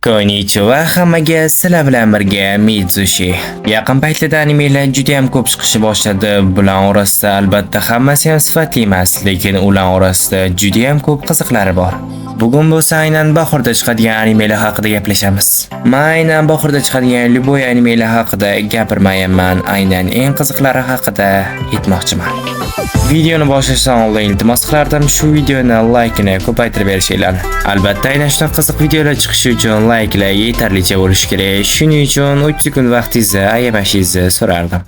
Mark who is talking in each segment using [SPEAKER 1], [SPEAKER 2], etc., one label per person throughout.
[SPEAKER 1] Konnichiwa, hammaga sizlar bilan birga Mitsushi. Yaqin paytlarda animelar juda ham ko'p chiqishni boshladi. Bular orasida albatta hammasi ham sifatli emas, lekin ular orasida juda ham ko'p qiziqlari bor. Bugun bo'lsa aynan bahorda chiqadigan animelar haqida gaplashamiz. Men aynan bahorda chiqadigan Luboy animelar haqida gapirmayapman, aynan eng qiziqlari haqida aytmoqchiman. Videoni boshlashdan oldin iltimos qilardim, shu videoni like-ni ko'paytirib berishinglarni. Albatta, aynan shunday qiziq videolar chiqishi uchun like-lar yetarlicha bo'lishi kerak. Shuning uchun 3 sekund vaqtingizni ayamashingizni so'rardim.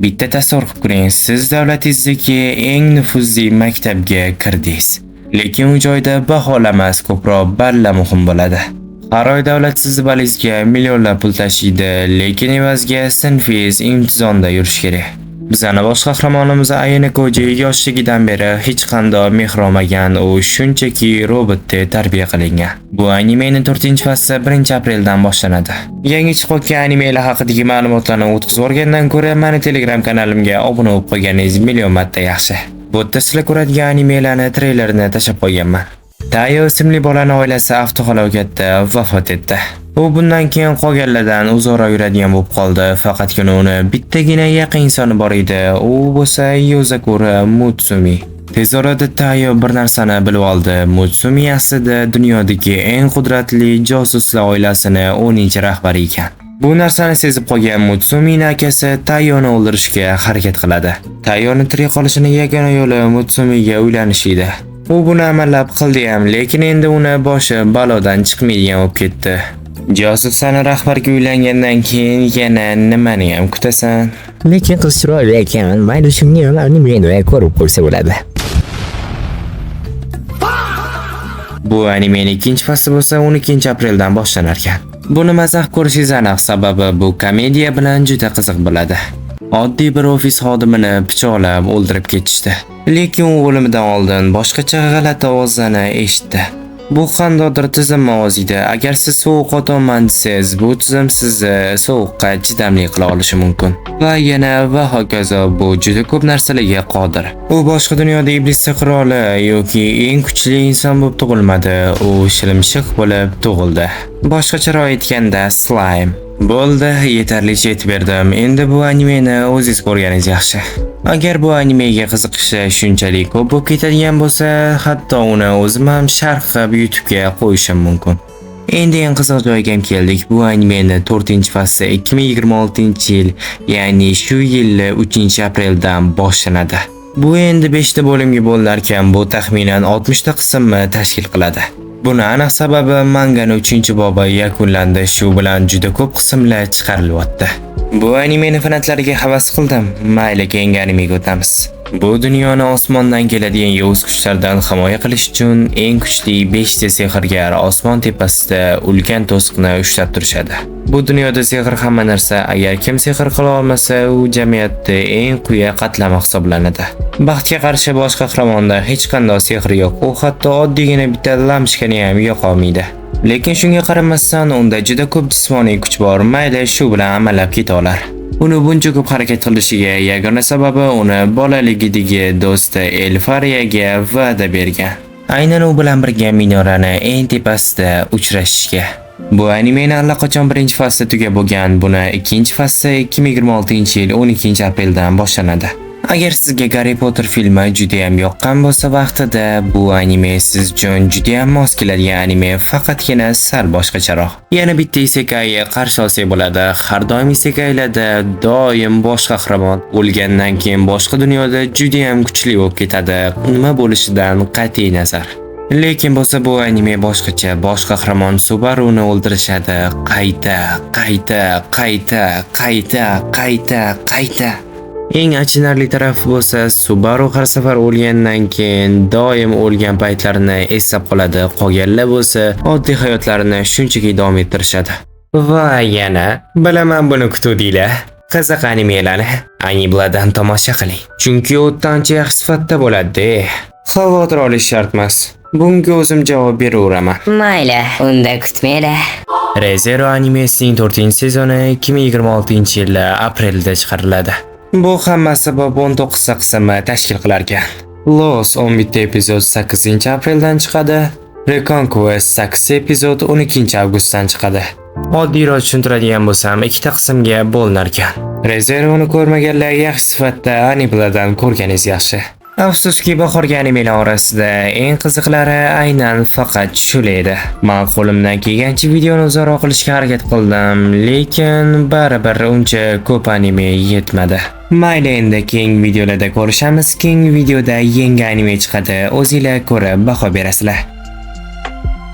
[SPEAKER 1] Bitta tasavvur qilib ko'ring, siz davlatingizdagi eng nufuzli maktabga kirdingiz. Lekin u joyda baholamas ko'proq balla muhim bo'ladi. Har oy davlat sizni balingizga millionlab pul tashlaydi, lekin evaziga sinfingiz imtihonda yurish kerak. Bizning bosh qahramonimiz Ayane Koji yoshligidan beri hech qanday mehr olmagan, u shunchaki robotdek tarbiya qilingan. Bu animening 4-fasli 1-apreldan boshlanadi. Yangi chiqayotgan animelar haqidagi ma'lumotlarni o'tkazib o'rgandan ko'ra, meni Telegram kanalimga obuna bo'lib qolganingiz million marta yaxshi. Bu yerda sizlar ko'radigan animelarni treylerini tashab qo'yganman. Tayo ismli bolaning oilasi avtohalokatda vafot etdi. U bundan keyin qolganlardan uzoqroq yuradigan bo'lib qoldi, faqatgina uni bittagina yaqin insoni bor edi. U bo'lsa Yozakura Mutsumi. Tez orada Tayo bir narsani bilib oldi. Mutsumi aslida dunyodagi eng qudratli josuslar oilasini 10-rahbari ekan. Bu narsani sezib qolgan Mutsumining akasi Tayoni o'ldirishga harakat qiladi. Tayoni tirik qolishining yagona yo'li Mutsumiga uylanish edi. U buni amallab qildi ham, lekin endi uni boshi balodan chiqmaydigan bo'lib ketdi. Josuslarning rahbarga uylangandan keyin yana nimani ham kutasan?
[SPEAKER 2] Lekin qiz chiroyli ekan, mayli shunga ularni meni ko'rib ko'rsa bo'ladi.
[SPEAKER 1] Bu animening 2-fasli bo'lsa 12-apreldan boshlanar ekan. Buni mazax ko'rishingiz aniq, sababi bu komediya bilan juda qiziq bo'ladi. Oddiy bir ofis xodimini pichoqlab o'ldirib ketishdi. Lekin u o'limidan oldin boshqacha g'alati ovozlarni eshitdi. Bu qandaydir tizim ovozida. Agar siz sovuq otaman desangiz, bu tizim sizni sovuqqa chidamli qila olishi mumkin. Va yana va hokazo, bu juda ko'p narsalarga qodir. U boshqa dunyoda iblisning qiroli yoki eng kuchli inson bo'lib tug'ilmadi, u shilimshiq bo'lib tug'ildi. Boshqacharoq aytganda, slime. Bo'ldi, yetarlicha aytib berdim. Endi bu animeni o'zingiz ko'rganingiz yaxshi. Agar bu animega qiziqishi shunchalik ko'p bo'lib ketadigan bo'lsa, hatto uni o'zim ham sharh qilib YouTube'ga qo'yishim mumkin. Endi eng qiziq joyga keldik. Bu animening 4-fasli 2026-yil, ya'ni shu yil 3-apreldan boshlanadi. Bu endi 5 ta bo'limga bo'linar ekan, bu taxminan 60 ta qismni tashkil qiladi. Buni aniq sababi manganing 3-bobi yakunlandi, shu bilan juda ko'p qismlar chiqarilyapti. Bu animening fanatlariga havas qildim. Mayli, keyingi animega o'tamiz. Bu dunyoni osmondan keladigan yovuz kuchlardan himoya qilish uchun eng kuchli 5 ta sehrgar osmon tepasida ulkan to'siqni ushlab turishadi. Bu dunyoda sehr hamma narsa, agar kim sehr qila olmasa, u jamiyatda eng quyi qatlama hisoblanadi. Baxtga qarshi bosh qahramonda hech qanday sehr yo'q. U hatto oddiygina bitta lampochkani ham yoqa olmaydi. Lekin shunga qaramasdan unda juda ko'p jismoniy kuch bor. Mayli, shu bilan amallab keta olar. Uni buncha ko'p harakat qilishiga yagona sababi uni bolaligidagi do'sti Elfariyaga va'da bergan. Aynan u bilan birga minorani eng tepasida uchrashishga. Bu animening allaqachon 1-fasli tugab bo'lgan. Buni 2-fasli 2026-yil 12-apreldan boshlanadi. Agar sizga Harry Potter filmi juda ham yoqqan bo'lsa, vaqtida bu anime siz uchun juda ham mos keladigan anime, faqatgina sal boshqacharoq. Yana bitta isekai qarshi olsak bo'ladi. Har doim isekailarda doim bosh qahramon o'lgandan keyin boshqa dunyoda juda ham kuchli bo'lib ketadi, nima bo'lishidan qat'iy nazar. Lekin bo'lsa bu anime boshqacha. Bosh qahramon Subaruni o'ldirishadi. Qayta. Eng achinarli tarafi bo'lsa, Subaru har safar o'lgandan keyin doim o'lgan paytlarini eslab qoladi. Qolganlar bo'lsa, oddiy hayotlarini shunchaki davom ettirishadi. Va yana, bilaman buni kutuvdinglar. Qiziq animelarni Anibladan tomosha qiling. Chunki o'ttancha yaxshi sifatda bo'ladi. Xavotir olish shart emas. Bunga o'zim javob beraveraman.
[SPEAKER 3] Mayli, unda kutmaylar.
[SPEAKER 1] Re:Zero animesining 4-sezoni 2026-yil aprelda chiqariladi. Bu hammasi 19 qismi tashkil qilar ekan. Lost 11 epizod 8-apreldan chiqadi. Reconquest 8 epizod 12-avgustdan chiqadi. Oddiyroq tushuntiradigan bo'lsam, ikkita qismga bo'linar ekan. Re:Zero'ni ko'rmaganlar yaxshi sifatda animelardan ko'rganingiz yaxshi. Afsuski, bahorgi animelar orasida eng qiziqlari aynan faqat shular edi. Men qo'limdan kelgancha videoni uzoqroq qilishga harakat qildim, lekin baribir uncha ko'p anime yetmadi. Mayli, endi keyingi videolarda ko'rishamiz. Keyingi videoda yangi anime chiqadi. O'zingizlar ko'rib baho berasizlar.